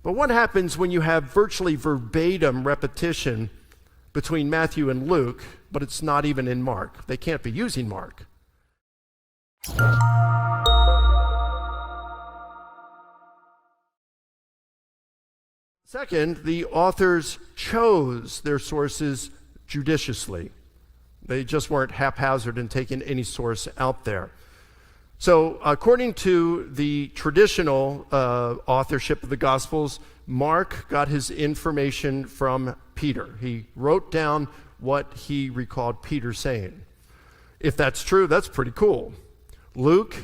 But what happens when you have virtually verbatim repetition between Matthew and Luke, but it's not even in Mark? They can't be using Mark. Second, the authors chose their sources judiciously. They just weren't haphazard in taking any source out there. So according to the traditional authorship of the Gospels, Mark got his information from Peter. He wrote down what he recalled Peter saying. If that's true, that's pretty cool. Luke,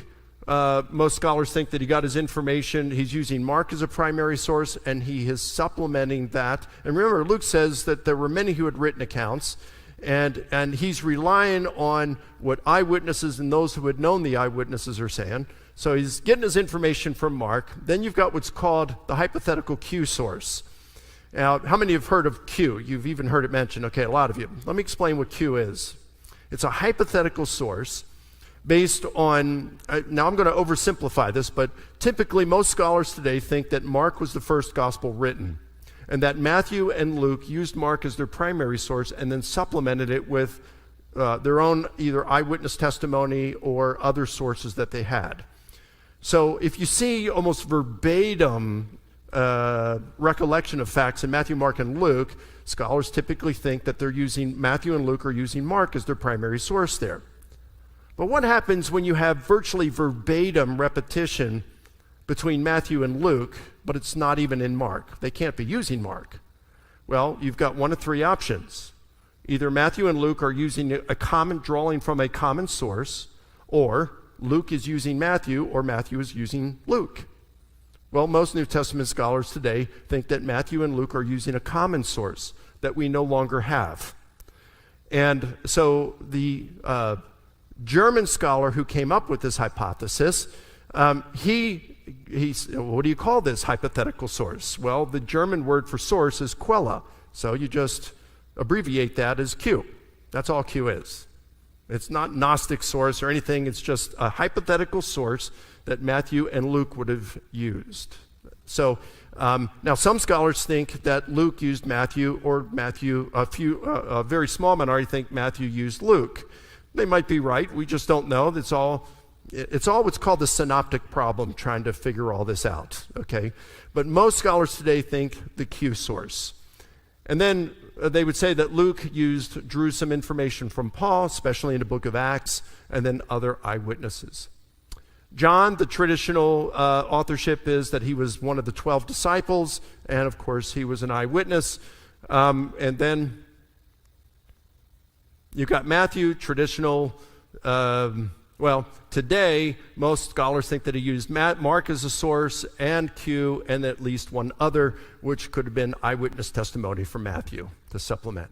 most scholars think that he got his information, he's using Mark as a primary source, and he is supplementing that. And remember, Luke says that there were many who had written accounts, and he's relying on what eyewitnesses and those who had known the eyewitnesses are saying. So he's getting his information from Mark. Then you've got what's called the hypothetical Q source. Now, how many have heard of Q? You've even heard it mentioned. Okay, a lot of you. Let me explain what Q is. It's a hypothetical source based on, now I'm going to oversimplify this, but typically most scholars today think that Mark was the first gospel written, and that Matthew and Luke used Mark as their primary source and then supplemented it with their own either eyewitness testimony or other sources that they had. So if you see almost verbatim recollection of facts in Matthew, Mark, and Luke, scholars typically think that they're using, Matthew and Luke are using Mark as their primary source there. But what happens when you have virtually verbatim repetition between Matthew and Luke, but it's not even in Mark? They can't be using Mark. Well, you've got one of three options. Either Matthew and Luke are using a common, drawing from a common source, or Luke is using Matthew, or Matthew is using Luke. Well, most New Testament scholars today think that Matthew and Luke are using a common source that we no longer have. And so the German scholar who came up with this hypothesis, he what do you call this hypothetical source? Well, the German word for source is Quelle, so you just abbreviate that as Q. That's all Q is. It's not Gnostic source or anything, it's just a hypothetical source that Matthew and Luke would have used. So now some scholars think that Luke used Matthew, or Matthew, a very small minority think Matthew used Luke. They might be right, we just don't know. It's all what's called the synoptic problem, trying to figure all this out, okay? But most scholars today think the Q source. And then they would say that Luke drew some information from Paul, especially in the book of Acts, and then other eyewitnesses. John, the traditional authorship is that he was one of the 12 disciples, and of course he was an eyewitness. And then you've got Matthew, traditional. Today, most scholars think that he used Mark as a source, and Q, and at least one other, which could have been eyewitness testimony from Matthew to supplement.